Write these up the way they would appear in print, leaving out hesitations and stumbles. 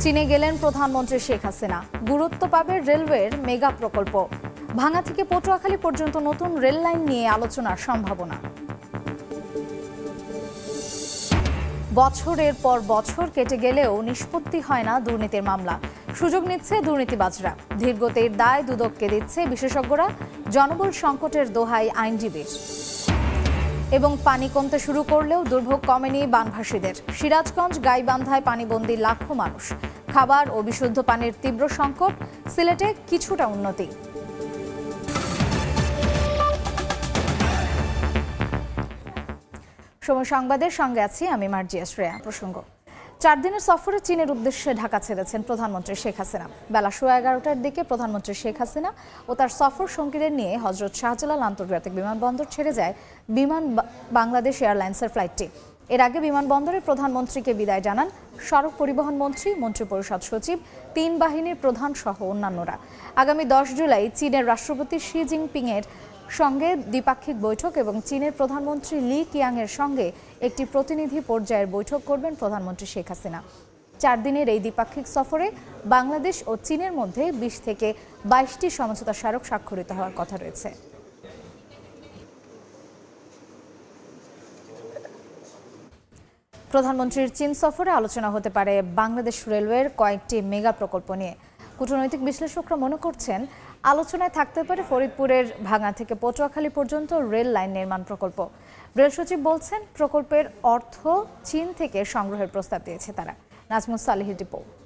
চীনে গেলেন প্রধানমন্ত্রী শেখ হাসিনা। গুরুত্ব পাবে রেলওয়ের মেগা প্রকল্প। ভাঙ্গা থেকে পটুয়াখালী পর্যন্ত নতুন রেল লাইন নিয়ে আলোচনার সম্ভাবনা। বছরের পর বছর কেটে গেলেও নিষ্পত্তি হয় না দুর্নীতির মামলা। সুযোগ নিচ্ছে দুর্নীতিবাজরা। ধীরগতির দায় দুদককে দিচ্ছে বিশেষজ্ঞরা। জনবল সংকটের দোহাই আইনজীবীর। এবং পানি কমতে শুরু করলেও দুর্ভোগ কমেনি বানভাসীদের। সিরাজগঞ্জ গাইবান্ধায় পানিবন্দী লাখো মানুষ। খাবার ও বিশুদ্ধ পানির তীব্র সংকট। সিলেটে কিছুটা উন্নতি। সময় সংবাদের সঙ্গে আছি আমি মার্জিয়া শ্রেয়া। প্রসঙ্গ, 4 দিনের সফরে চীনের উদ্দেশ্যে ঢাকা ছেড়েছেন প্রধানমন্ত্রী শেখ হাসিনা। বেলা 11:15টার দিকে প্রধানমন্ত্রী শেখ হাসিনা ও তার সফর সঙ্গীদের নিয়ে হযরত শাহজালাল আন্তর্জাতিক বিমানবন্দর ছেড়ে যায় বাংলাদেশ এয়ারলাইন্সের ফ্লাইটটি। এর আগে বিমানবন্দরে প্রধানমন্ত্রীকে বিদায় জানান সড়ক পরিবহন মন্ত্রী, মন্ত্রিপরিষদ সচিব, 3 বাহিনীর প্রধান সহ অন্যান্যরা। আগামী 10 জুলাই চীনের রাষ্ট্রপতি শি জিনপিং এর সঙ্গে দ্বিপাক্ষিক বৈঠক এবং চীনের প্রধানমন্ত্রী লি কিয়াংয়ের সঙ্গে একটি প্রতিনিধি পর্যায়ের বৈঠক করবেন প্রধানমন্ত্রী শেখ হাসিনা। 4 দিনের এই দ্বিপাক্ষিক সফরে বাংলাদেশ ও চীনের মধ্যে 20 থেকে 22টি সমঝোতা স্মারক স্বাক্ষরিত হওয়ার কথা রয়েছে। প্রধানমন্ত্রীর চীন সফরে আলোচনা হতে পারে বাংলাদেশ রেলওয়ের কয়েকটি মেগা প্রকল্প নিয়ে। কূটনৈতিক বিশ্লেষকরা মনে করছেন, আলোচনায় থাকতে পারে ফরিদপুরের ভাঙ্গা থেকে পটুয়াখালী পর্যন্ত রেল লাইন নির্মাণ প্রকল্প। রেল সচিব বলছেন, প্রকল্পের অর্থ চীন থেকে সংগ্রহের প্রস্তাব দিয়েছে তারা। নাজমুস সালেহীর রিপোর্ট।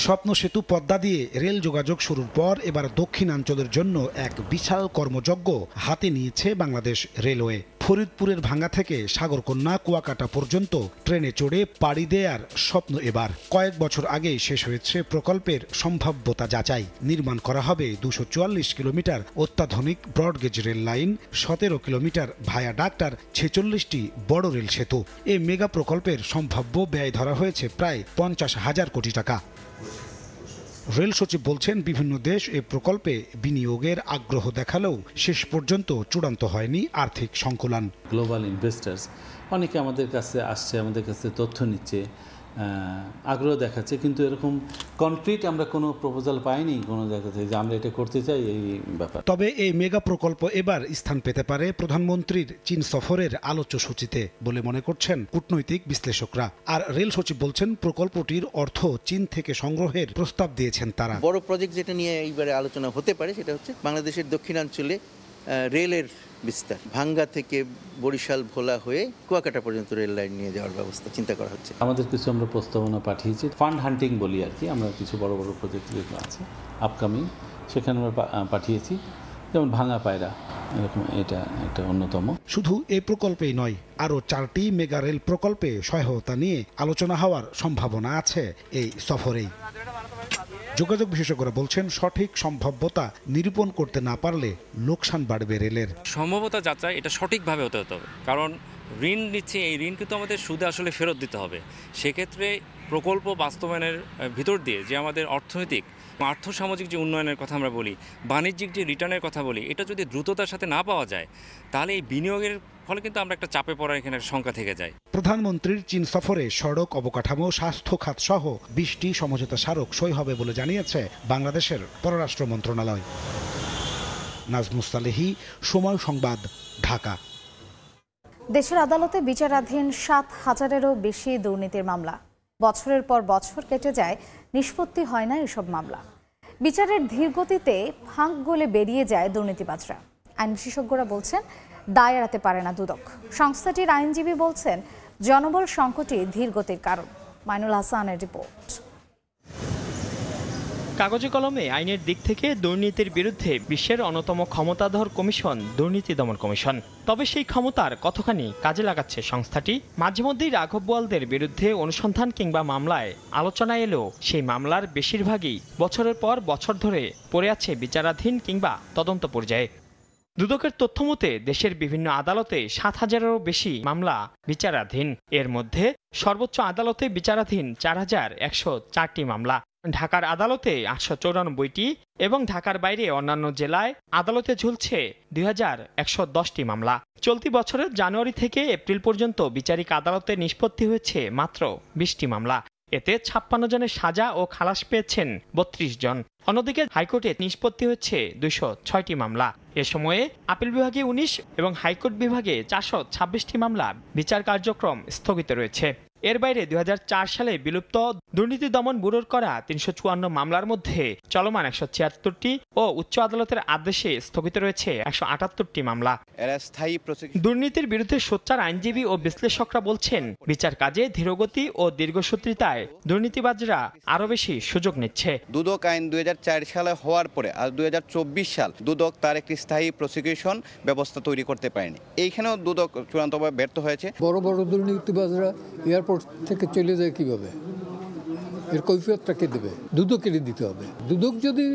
স্বপ্ন সেতু পদ্মা দিয়ে রেল যোগাযোগ শুরুর পর এবার দক্ষিণাঞ্চলের জন্য এক বিশাল কর্মযজ্ঞ হাতে নিয়েছে বাংলাদেশ রেলওয়ে। ফরিদপুরের ভাঙ্গা থেকে সাগরকন্যা কুয়াকাটা পর্যন্ত ট্রেনে চড়ে পাড়ি দেয়ার স্বপ্ন এবার। কয়েক বছর আগে শেষ হয়েছে প্রকল্পের সম্ভাব্যতা যাচাই। নির্মাণ করা হবে 244 কিলোমিটার অত্যাধুনিক broad gauge rail line, 17 kilometre viaduct আর 46টি বড় রেল সেতু। এই মেগা প্রকল্পের সম্ভাব্য ব্যয় ধরা হয়েছে প্রায় 50,000 কোটি টাকা। রেল সচিব বলছেন, বিভিন্ন দেশ এ প্রকল্পে বিনিয়োগের আগ্রহ দেখালেও শেষ পর্যন্ত চূড়ান্ত হয়নি আর্থিক সংকুলান। গ্লোবাল ইনভেস্টার্স অনেকে আমাদের কাছে আসছে, আমাদের কাছে তথ্য নিচ্ছে, আগ্রহ দেখাচ্ছে, কিন্তু এরকম কনক্রিট আমরা কোনো প্রপোজাল পাইনি কোনো জায়গা থেকে যে আমরা এটা করতে চাই এই ব্যাপার। তবে এই মেগা প্রকল্প এবার স্থান পেতে পারে প্রধানমন্ত্রীর চীন সফরের আলোচ্য সূচিতে বলে মনে করছেন কূটনৈতিক বিশ্লেষকরা। আর রেল সচিব বলছেন, প্রকল্পটির অর্থ চীন থেকে সংগ্রহের প্রস্তাব দিয়েছেন তারা। বড় প্রজেক্ট যেটা নিয়ে এইবারে আলোচনা হতে পারে সেটা হচ্ছে বাংলাদেশের দক্ষিণাঞ্চলে রেলের বিস্তার। ভাঙ্গা থেকে বরিশাল ভোলা হয়ে কুয়াকাটা পর্যন্ত রেল লাইন নিয়ে যাওয়ার ব্যবস্থা চিন্তা করা হচ্ছে। আমাদের কিছু আমরা প্রস্তাবনা পাঠিয়েছি, ফান্ড হান্টিং বলি আর কি। আমরা কিছু বড় বড় প্রজেক্ট যেগুলো আছে আপকামিং, সেখানে আমরা পাঠিয়েছি, যেমন ভাঙা পায়রা, এরকম এটা একটা অন্যতম। শুধু এই প্রকল্পেই নয়, আরও 4টি মেগা রেল প্রকল্পে সহায়তা নিয়ে আলোচনা হওয়ার সম্ভাবনা আছে এই সফরেই। যোগাযোগ বিশেষজ্ঞরা বলছেন, সঠিক সম্ভাব্যতা নিরূপণ করতে না পারলে লোকসান বাড়বে রেলের। সম্ভাব্যতা যাচাই এটা সঠিকভাবে হতে হবে, কারণ ঋণ নিচ্ছে, এই ঋণ কিন্তু আমাদের সুদে আসলে ফেরত দিতে হবে। সেক্ষেত্রে প্রকল্প বাস্তবায়নের ভিতর দিয়ে যে আমাদের অর্থনৈতিক আর্থসামাজিক যে উন্নয়নের কথা আমরা বলি, বাণিজ্যিক যে রিটার্নের কথা বলি, এটা যদি দ্রুততার সাথে না পাওয়া যায়, তাহলে এই বিনিয়োগের ফলে কিন্তু আমরা একটা চাপে পড়ার এখানে সংখ্যা থেকে যায়। প্রধানমন্ত্রীর চীন সফরে সড়ক অবকাঠামো, স্বাস্থ্য খাত সহ 20টি সমঝোতা স্মারক সই হবে বলে জানিয়েছে বাংলাদেশের পররাষ্ট্র মন্ত্রণালয়। নাজমুস সালেহী, সময় সংবাদ, ঢাকা। দেশের আদালতে বিচারাধীন 7,000-এরও বেশি দুর্নীতির মামলা। বছরের পর বছর কেটে যায়, নিষ্পত্তি হয় না এসব মামলা। বিচারের ধীরগতিতে ফাঁক গলে বেরিয়ে যায় দুর্নীতিবাজরা। আইন বিশেষজ্ঞরা বলছেন, দায় এড়াতে পারে না দুদক। সংস্থাটির আইনজীবী বলছেন, জনবল সংকটই ধীরগতির কারণ। মাইনুল হাসানের রিপোর্ট। কাগজে কলমে আইনের দিক থেকে দুর্নীতির বিরুদ্ধে বিশ্বের অন্যতম ক্ষমতাধর কমিশন দুর্নীতি দমন কমিশন। তবে সেই ক্ষমতার কতখানি কাজে লাগাচ্ছে সংস্থাটি? মাঝে মধ্যেই রাঘব বোয়ালদের বিরুদ্ধে অনুসন্ধান কিংবা মামলায় আলোচনা এলেও সেই মামলার বেশিরভাগই বছরের পর বছর ধরে পড়ে আছে বিচারাধীন কিংবা তদন্ত পর্যায়ে। দুদকের তথ্যমতে দেশের বিভিন্ন আদালতে 7,000-এরও বেশি মামলা বিচারাধীন। এর মধ্যে সর্বোচ্চ আদালতে বিচারাধীন 4,104টি মামলা। ঢাকার আদালতে 894টি এবং ঢাকার বাইরে অন্যান্য জেলায় আদালতে ঝুলছে 2,110টি মামলা। চলতি বছরের জানুয়ারি থেকে এপ্রিল পর্যন্ত বিচারিক আদালতে নিষ্পত্তি হয়েছে মাত্র 20টি মামলা। এতে 56 জনের সাজা ও খালাস পেয়েছেন 32 জন। অন্যদিকে হাইকোর্টে নিষ্পত্তি হচ্ছে 206টি মামলা। এ সময়ে আপিল বিভাগে 19 এবং হাইকোর্ট বিভাগে 426টি মামলা বিচার কার্যক্রম স্থগিত রয়েছে। এর বাইরে 2004 সালে বিলুপ্ত দুর্নীতি দমন ব্যুরোর করা 354 মামলার মধ্যে চলমান 176টি ও উচ্চ আদালতের আদেশে স্থগিত রয়েছে 178টি মামলা। দুর্নীতির বিরুদ্ধে সোচ্চার আইনজীবী ও বিশ্লেষকরা বলছেন, বিচার কাজে ধীরগতি ও দীর্ঘসূত্রিতায় দুর্নীতিবাজরা আরও বেশি সুযোগ নিচ্ছে। দুদক আইন 2004 সালে হওয়ার পরে আর 2024 সাল দুদক তার একটি স্থায়ী প্রসিকিউশন ব্যবস্থা তৈরি করতে পারেনি। এইখানেও দুদক চূড়ান্তভাবে ব্যর্থ হয়েছে। বড় বড় দুর্নীতিবাজরা এয়ারপোর্ট থেকে চলে যায় কিভাবে? এর কৈফিয়তটা কে দেবে? দুদকেরই দিতে হবে। দুদক যদি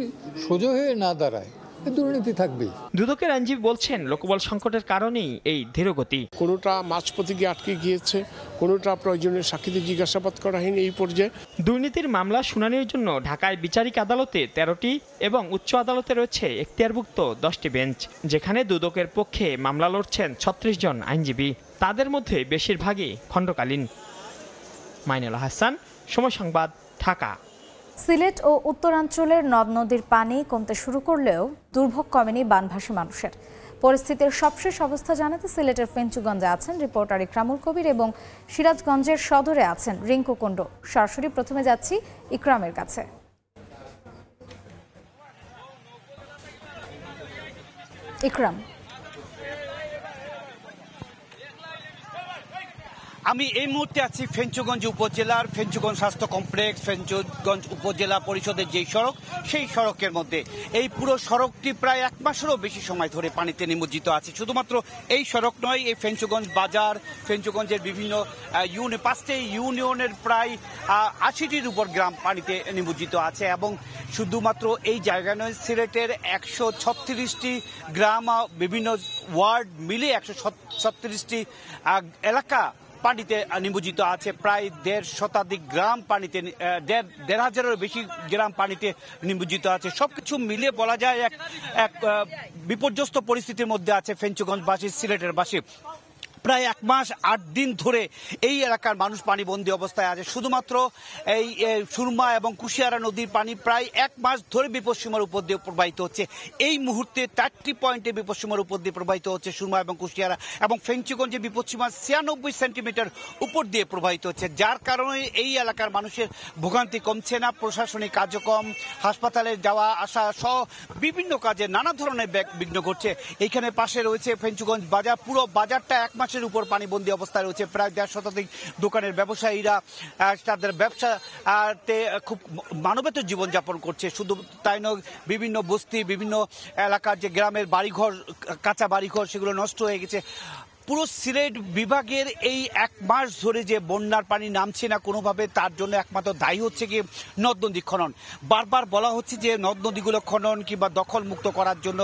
সোজা হয়ে না দাঁড়ায়, দুর্নীতি থাকবেই। দুদকের আইনজীবী বলছেন, লোকবল সংকটের কারণেই এই ধীরগতি। কোনোটা মাঝপথে গিয়ে আটকে গিয়েছে, কোনোটা প্রয়োজনীয় সাক্ষীদের জিজ্ঞাসাবাদ করা হয়নি এই পর্যায়ে। দুর্নীতির মামলা শুনানির জন্য ঢাকায় বিচারিক আদালতে 13টি এবং উচ্চ আদালতে রয়েছে এখতিয়ারভুক্ত 10টি বেঞ্চ, যেখানে দুদকের পক্ষে মামলা লড়ছেন 36 জন আইনজীবী। তাদের মধ্যে বেশিরভাগই খণ্ডকালীন। মাইনুল হাসান, সময় সংবাদ, ঢাকা। সিলেট ও উত্তরাঞ্চলের নদ নদীর পানি কমতে শুরু করলেও দুর্ভোগ কমেনি বানভাসী মানুষের। পরিস্থিতির সবশেষ অবস্থা জানাতে সিলেটের ফেঞ্চুগঞ্জে আছেন রিপোর্টার ইকরামুল কবির এবং সিরাজগঞ্জের সদরে আছেন রিঙ্কু কুণ্ডু। সরাসরি প্রথমে যাচ্ছি ইকরামের কাছে। ইকরাম, আমি এই মুহূর্তে আছি ফেঞ্চুগঞ্জ উপজেলার ফেঞ্চুগঞ্জ স্বাস্থ্য কমপ্লেক্স, ফেঞ্চুগঞ্জ উপজেলা পরিষদের যেই সড়ক, সেই সড়কের মধ্যে। এই পুরো সড়কটি প্রায় 1 মাসেরও বেশি সময় ধরে পানিতে নিমজ্জিত আছে। শুধুমাত্র এই সড়ক নয়, এই ফেঞ্চুগঞ্জ বাজার, ফেঞ্চুগঞ্জের বিভিন্ন 5টি ইউনিয়নের প্রায় 80টির উপর গ্রাম পানিতে নিমজ্জিত আছে। এবং শুধুমাত্র এই জায়গা নয়, সিলেটের 136টি গ্রাম, বিভিন্ন ওয়ার্ড মিলে 136টি এলাকা পানিতে নিমজ্জিত আছে। প্রায় 1.5 শতাধিক গ্রাম পানিতে, 1,500-এরও বেশি গ্রাম পানিতে নিমজ্জিত আছে। সবকিছু মিলিয়ে বলা যায় এক বিপর্যস্ত পরিস্থিতির মধ্যে আছে ফেঞ্চুগঞ্জবাসী, সিলেটের বাসী। প্রায় 1 মাস 8 দিন ধরে এই এলাকার মানুষ পানিবন্দী অবস্থায় আছে। শুধুমাত্র এই সুরমা এবং কুশিয়ারা নদীর পানি প্রায় 1 মাস ধরে বিপদসীমার উপর দিয়ে প্রবাহিত হচ্ছে। এই মুহূর্তে 4টি পয়েন্টে বিপদসীমার উপর দিয়ে প্রবাহিত হচ্ছে সুরমা এবং কুশিয়ারা, এবং ফেঞ্চুগঞ্জে বিপদসীমা 96 সেন্টিমিটার উপর দিয়ে প্রবাহিত হচ্ছে, যার কারণে এই এলাকার মানুষের ভোগান্তি কমছে না। প্রশাসনিক কার্যক্রম, হাসপাতালে যাওয়া আসা সহ বিভিন্ন কাজে নানা ধরনের বিঘ্ন ঘটছে। এইখানে পাশে রয়েছে ফেঞ্চুগঞ্জ বাজার, পুরো বাজারটা 1 মাসের উপর পানিবন্দী অবস্থায় রয়েছে। প্রায় 1.5 শতাধিক দোকানের ব্যবসায়ীরা তাদের ব্যবসাতে খুব মানবেতর জীবনযাপন করছে। শুধু তাই নয়, বিভিন্ন বস্তি, বিভিন্ন এলাকার যে গ্রামের বাড়িঘর, কাঁচা বাড়িঘর, সেগুলো নষ্ট হয়ে গেছে। পুরো সিলেট বিভাগের এই 1 মাস ধরে যে বন্যার পানি নামছে না কোনোভাবে, তার জন্য একমাত্র দায়ী হচ্ছে কি নদ নদী খনন। বারবার বলা হচ্ছে যে নদ নদীগুলো খনন কিংবা দখল মুক্ত করার জন্য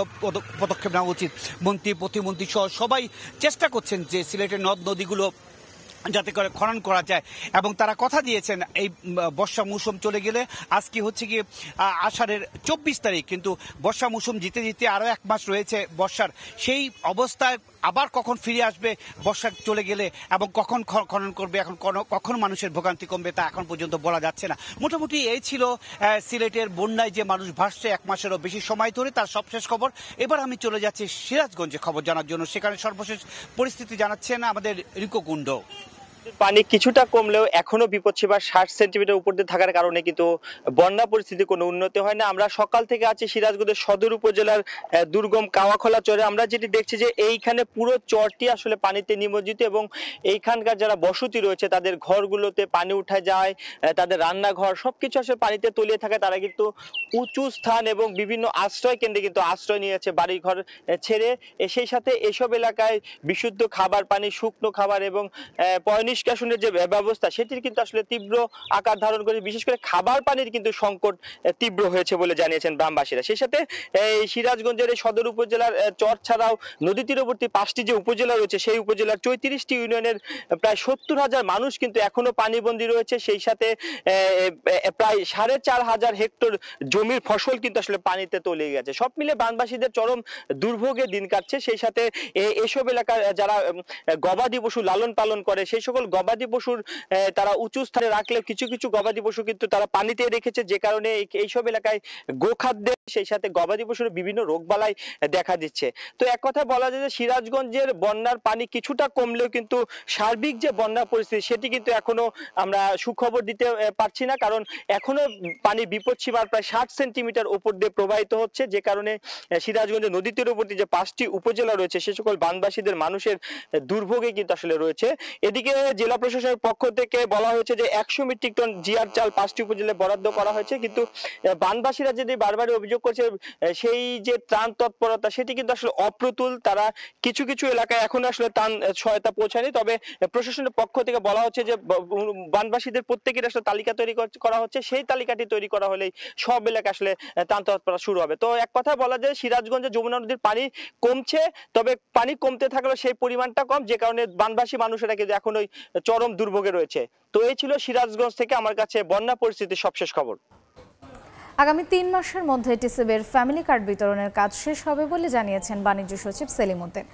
পদক্ষেপ নেওয়া উচিত। মন্ত্রী, প্রতিমন্ত্রী সহ সবাই চেষ্টা করছেন যে সিলেটের নদ নদীগুলো যাতে করে খনন করা যায়, এবং তারা কথা দিয়েছেন এই বর্ষা মৌসুম চলে গেলে, আজকে হচ্ছে কি আষাঢ়ের 24 তারিখ, কিন্তু বর্ষা মৌসুম জিতে জিতে আরও 1 মাস রয়েছে বর্ষার। সেই অবস্থায় আবার কখন ফিরে আসবে বর্ষা চলে গেলে, এবং কখন খনন করবে, এখন কখন মানুষের ভোগান্তি কমবে, তা এখন পর্যন্ত বলা যাচ্ছে না। মোটামুটি এই ছিল সিলেটের বন্যায় যে মানুষ ভাসছে 1 মাসেরও বেশি সময় ধরে, তার সবশেষ খবর। এবার আমি চলে যাচ্ছি সিরাজগঞ্জে খবর জানার জন্য, সেখানে সর্বশেষ পরিস্থিতি জানাচ্ছেন আমাদের রিঙ্কু কুণ্ডু। পানি কিছুটা কমলেও এখনো বিপদসীমা 60 সেন্টিমিটার উপর দিয়ে থাকার কারণে কিন্তু বন্যা পরিস্থিতি কোনো উন্নতি হয় না। আমরা সকাল থেকে আছি সিরাজগঞ্জের সদর উপজেলার দুর্গম কাওয়াখোলা চরে। আমরা যেটি দেখছি যে এইখানে পুরো চরটি আসলে পানিতে নিমজ্জিত, এবং এইখানকার যারা বসতি রয়েছে তাদের ঘরগুলোতে পানি উঠে যায়, তাদের রান্নাঘর সবকিছু আসলে পানিতে তলিয়ে থাকে। তারা কিন্তু উঁচু স্থান এবং বিভিন্ন আশ্রয় কেন্দ্রে কিন্তু আশ্রয় নিয়েছে বাড়ি ঘর ছেড়ে। সেই সাথে এসব এলাকায় বিশুদ্ধ খাবার পানি, শুকনো খাবার এবং নিষ্কাশনের যে ব্যবস্থা, সেটির কিন্তু আসলে তীব্র আকার ধারণ করে। বিশেষ করে খাবার পানির কিন্তু সংকট তীব্র হয়েছে বলে জানিয়েছেন গ্রামবাসীরা। সেই সাথে এই সিরাজগঞ্জের এই সদর উপজেলার চর ছাড়াও নদী তীরবর্তী 5টি যে উপজেলা রয়েছে, সেই উপজেলার 34টি ইউনিয়নের প্রায় 70,000 মানুষ কিন্তু এখনো পানিবন্দী রয়েছে। সেই সাথে প্রায় 4,500 হেক্টর জমির ফসল কিন্তু আসলে পানিতে তলিয়ে গেছে। সব মিলে বানবাসীদের চরম দুর্ভোগে দিন কাটছে। সেই সাথে এসব এলাকার যারা গবাদি পশু লালন পালন করে, সেই সকল সকল গবাদি পশুর তারা উঁচু স্থানে রাখলেও কিছু কিছু গবাদি পশু কিন্তু তারা পানিতে রেখেছে, যে কারণে এইসব এলাকায় গোখাদ্যের সেই সাথে গবাদি পশুর বিভিন্ন রোগবালাই দেখা দিচ্ছে। তো এক কথায় বলা যায় যে সিরাজগঞ্জের বন্যার পানি কিছুটা কমলেও কিন্তু সার্বিক যে বন্যা পরিস্থিতি সেটি কিন্তু এখনো আমরা সুখবর দিতে পারছি না, কারণ এখনো পানির বিপদসীমার প্রায় 60 সেন্টিমিটার উপর দিয়ে প্রবাহিত হচ্ছে, যে কারণে সিরাজগঞ্জের নদী তীরবর্তী যে 5টি উপজেলা রয়েছে সে সকল বানবাসীদের মানুষের দুর্ভোগে কিন্তু আসলে রয়েছে। এদিকে জেলা প্রশাসনের পক্ষ থেকে বলা হয়েছে যে 100 মেট্রিক টন জিআর চাল 5টি উপজেলায় বরাদ্দ করা হয়েছে, কিন্তু বানবাসীরা যদি বারবার অভিযোগ করছে সেই যে ত্রাণ তৎপরতা সেটি কিন্তু আসলে অপ্রতুল। তারা কিছু কিছু এলাকায় এখন আসলে ত্রাণ সহায়তা পৌঁছায়নি, তবে প্রশাসনের পক্ষ থেকে বলা হচ্ছে যে বানবাসীদের প্রত্যেকের আসলে তালিকা তৈরি করা হচ্ছে, সেই তালিকাটি তৈরি করা হলেই সব এলাকায় আসলে ত্রাণ তৎপরতা শুরু হবে। তো এক কথা বলা যায় সিরাজগঞ্জে যমুনা নদীর পানি কমছে, তবে পানি কমতে থাকলেও সেই পরিমাণটা কম, যে কারণে বানবাসী মানুষেরা কিন্তু এখন ওই চরম দুর্ভোগে রয়েছে। তো এই ছিল সিরাজগঞ্জ থেকে আমার কাছে বন্যা পরিস্থিতির সবশেষ খবর। আগামী 3 মাসের মধ্যে টিসিবির ফ্যামিলি কার্ড বিতরণের কাজ শেষ হবে বলে জানিয়েছেন বাণিজ্য সচিব সেলিম উদ্দিন।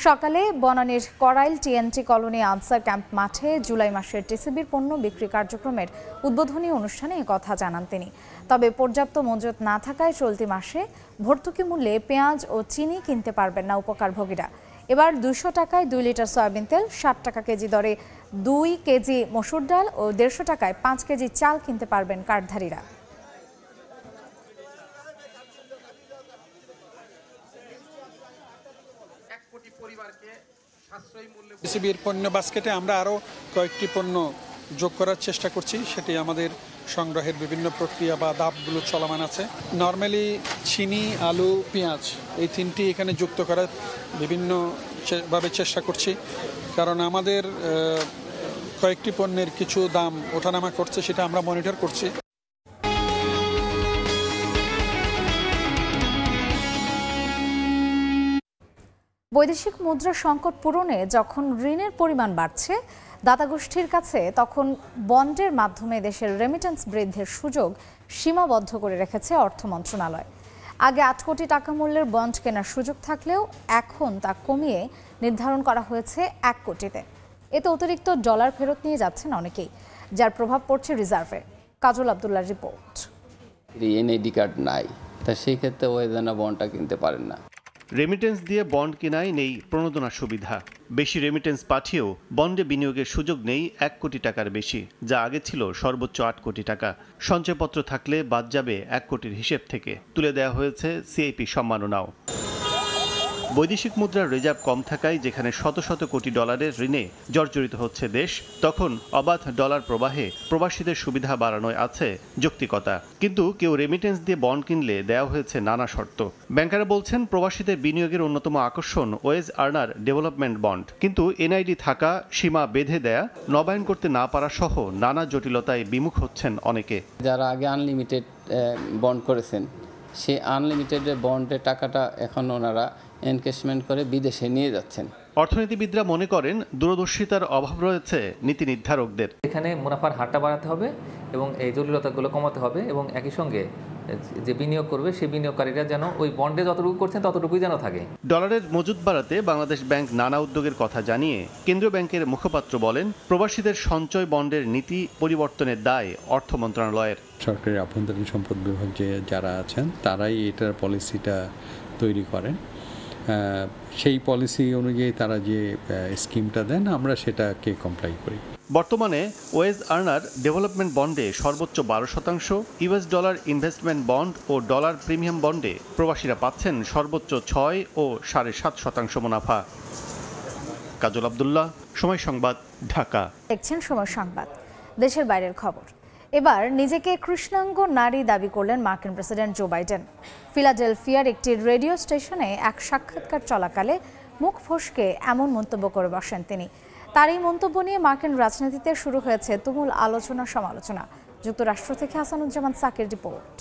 সকালে বনানীর Korail TNT colony Ansar camp মাঠে জুলাই মাসের টিসিবির পণ্য বিক্রি কার্যক্রমের উদ্বোধনী অনুষ্ঠানে একথা জানান তিনি। তবে পর্যাপ্ত মজুত না থাকায় চলতি মাসে ভর্তুকি মূল্যে পেঁয়াজ ও চিনি কিনতে পারবেন না উপকারভোগীরা। এবার 200 টাকায় 2 লিটার সয়াবিন তেল, 60 টাকা কেজি দরে 2 কেজি মসুর ডাল ও 150 টাকায় 5 কেজি চাল কিনতে পারবেন কার্ডধারীরা। টিসিবির পণ্য বাস্কেটে আমরা আরও কয়েকটি পণ্য যোগ করার চেষ্টা করছি, সেটি আমাদের সংগ্রহের বিভিন্ন প্রক্রিয়া বা ধাপগুলো চলমান আছে। নর্মালি চিনি, আলু, পেঁয়াজ এই 3টি এখানে যুক্ত করার বিভিন্নভাবে চেষ্টা করছি, কারণ আমাদের কয়েকটি পণ্যের কিছু দাম ওঠানামা করছে, সেটা আমরা মনিটর করছি। বৈদেশিক মুদ্রা সংকট পূরণে যখন ঋণের পরিমাণ বাড়ছে দাতাগোষ্ঠীর কাছে, তখন বন্ডের মাধ্যমে দেশের রেমিটেন্স বৃদ্ধির সুযোগ সীমাবদ্ধ করে রেখেছে অর্থ মন্ত্রণালয়। আগে 8 কোটি টাকা মূল্যের বন্ড কেনার সুযোগ থাকলেও এখন তা কমিয়ে নির্ধারণ করা হয়েছে 1 কোটিতে। এতে অতিরিক্ত ডলার ফেরত নিয়ে যাচ্ছেন অনেকেই, যার প্রভাব পড়ছে রিজার্ভে। কাজল আব্দুল্লাহর রিপোর্ট। এনআইডি কার্ড নাই, তা সেই ক্ষেত্রে ওই বন্ডটা কিনতে পারেন না। রেমিটেন্স দিয়ে বন্ড কেনায় নেই প্রণোদনার সুবিধা। বেশি রেমিটেন্স পাঠিয়েও বন্ডে বিনিয়োগের সুযোগ নেই 1 কোটি টাকার বেশি, যা আগে ছিল সর্বোচ্চ 8 কোটি টাকা। সঞ্চয়পত্র থাকলে বাদ যাবে 1 কোটির হিসেব থেকে। তুলে দেওয়া হয়েছে সিআইপি সম্মাননাও। বৈদেশিক মুদ্রার রিজার্ভ কম থাকায় যেখানে শত শত কোটি ডলারের ঋণে জর্জরিত হচ্ছে দেশ, তখন অবাধ ডলার প্রবাহে প্রবাসীদের সুবিধা বাড়ানোয় আছে যৌক্তিকতা। কিন্তু কেউ রেমিটেন্স দিয়ে বন্ড কিনলে দেওয়া হয়েছে নানা শর্ত। ব্যাংকাররা বলছেন প্রবাসীদের বিনিয়োগের অন্যতম আকর্ষণ ওয়েজ আর্নার ডেভেলপমেন্ট বন্ড, কিন্তু এনআইডি থাকা, সীমা বেঁধে দেয়া, নবায়ন করতে না পারা সহ নানা জটিলতায় বিমুখ হচ্ছেন অনেকে। যারা আগে আনলিমিটেড বন্ড করেছেন, সেই আনলিমিটেড বন্ডের টাকাটা এখন ওনারা এনকেশমেন্ট করে বিদেশে নিয়ে যাচ্ছেন। অর্থনীতিবিদরা মনে করেন দূরদর্শিতার অভাব রয়েছে নীতি নির্ধারকদের। এখানে মুনাফার হারটা বাড়াতে হবে এবং এই জটিলতাগুলো কমাতে হবে, এবং একই সঙ্গে যে বিনিয়োগ করবে সেই বিনিয়োগকারীরা যেন ওই বন্ডে যতটুকু করছেন ততটুকুই যেন থাকে। ডলারের মজুদ বাড়াতে বাংলাদেশ ব্যাংক নানা উদ্যোগের কথা জানিয়ে কেন্দ্রীয় ব্যাংকের মুখপাত্র বলেন, প্রবাসীদের সঞ্চয় বন্ডের নীতি পরিবর্তনের দায় অর্থ মন্ত্রণালয়ের। সরকারি আভ্যন্তরীণ সম্পদ বিভাগ যারা আছেন তারাই এটার পলিসিটা তৈরি করেন। সেই পলিসি অনুযায়ী তারা যে স্কিমটা দেন আমরা সেটাকে কমপ্লাই করি। বর্তমানে ওয়েজ আর্নার ডেভেলপমেন্ট বন্ডে সর্বোচ্চ 12%, ইউএস ডলার ইনভেস্টমেন্ট বন্ড ও ডলার প্রিমিয়াম বন্ডে প্রবাসীরা পাচ্ছেন সর্বোচ্চ 6 ও 7.5% মুনাফা। কাজল আব্দুল্লাহ, সময় সংবাদ, ঢাকা। দেখছেন সময় সংবাদ। দেশের বাইরের খবর। এবার নিজেকে কৃষ্ণাঙ্গ নারী দাবি করলেন মার্কিন প্রেসিডেন্ট জো বাইডেন। ফিলাডেলফিয়ার একটি রেডিও স্টেশনে এক সাক্ষাৎকার চলাকালে মুখ ফসকে এমন মন্তব্য করে বসেন তিনি। তার এই মন্তব্য নিয়ে মার্কিন রাজনীতিতে শুরু হয়েছে তুমুল আলোচনা সমালোচনা। যুক্তরাষ্ট্র থেকে হাসানুজ্জামান সাকির রিপোর্ট।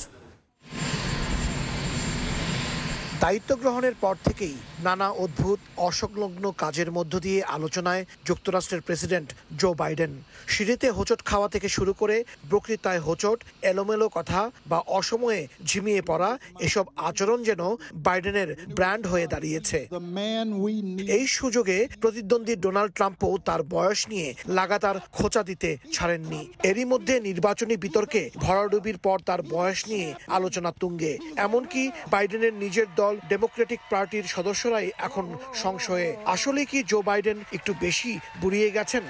দায়িত্ব গ্রহণের পর থেকেই নানা অদ্ভুত অসংলগ্ন কাজের মধ্য দিয়ে আলোচনায় যুক্তরাষ্ট্রের প্রেসিডেন্ট জো বাইডেন। সিঁড়িতে হোঁচট খাওয়া থেকে শুরু করে বক্তৃতায় হোঁচট, এলোমেলো কথা বা অসময়ে ঝিমিয়ে পড়া, এসব আচরণ যেন বাইডেনের ব্র্যান্ড হয়ে দাঁড়িয়েছে। এই সুযোগে প্রতিদ্বন্দ্বী ডোনাল্ড ট্রাম্পও তার বয়স নিয়ে লাগাতার খোঁচা দিতে ছাড়েননি। এরই মধ্যে নির্বাচনী বিতর্কে ভরাডুবির পর তার বয়স নিয়ে আলোচনা তুঙ্গে। এমনকি বাইডেনের নিজের দল ডেমোক্রেটিক পার্টির সদস্যরাই এখন সংশয়ে, আসলে কি জো বাইডেন একটু বেশি বুড়িয়ে গেছেন?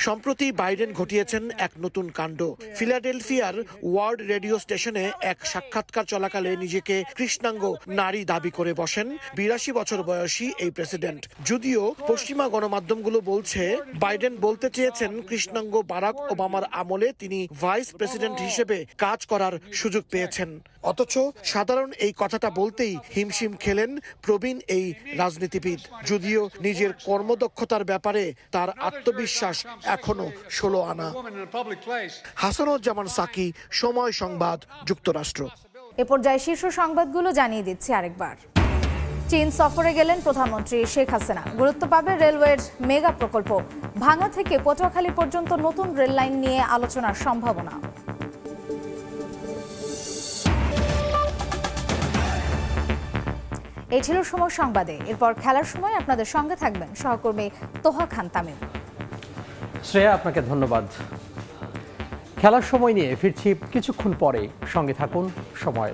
সম্প্রতি বাইডেন ঘটিয়েছেন এক নতুন কাণ্ড। ফিলাডেলফিয়ার ওয়ার্ল্ড রেডিও স্টেশনে এক সাক্ষাৎকার চলাকালে নিজেকে কৃষ্ণাঙ্গ নারী দাবি করে বসেন 82 বছর বয়সী এই প্রেসিডেন্ট। যদিও পশ্চিমা গণমাধ্যমগুলো বলছে বাইডেন বলতে চেয়েছেন কৃষ্ণাঙ্গ বারাক ওবামার আমলে তিনি ভাইস প্রেসিডেন্ট হিসেবে কাজ করার সুযোগ পেয়েছেন। অথচ সাধারণ এই কথাটা বলতেই হিমশিম খেলেন প্রবীণ এই রাজনীতিবিদ। যদিও নিজের কর্মদক্ষতার ব্যাপারে তার আত্মবিশ্বাস এখনো 16 আনা। হাসানুজ্জামান সাকি, সময় সংবাদ, যুক্তরাষ্ট্র। এ পর্যায়ে শীর্ষ সংবাদগুলো জানিয়ে দিচ্ছি আরেকবার। চীন সফরে গেলেন প্রধানমন্ত্রী শেখ হাসিনা। গুরুত্ব পাবে রেলওয়ের মেগা প্রকল্প। ভাঙ্গা থেকে পটুয়াখালী পর্যন্ত নতুন রেল লাইন নিয়ে আলোচনার সম্ভাবনা। এই ছিল সময় সংবাদে। এরপর খেলার সময় আপনাদের সঙ্গে থাকবেন সহকর্মী তোহা খান তামিম। শ্রেয়া, আপনাকে ধন্যবাদ। খেলার সময় নিয়ে ফিরছি কিছুক্ষণ পরে, সঙ্গে থাকুন সময়।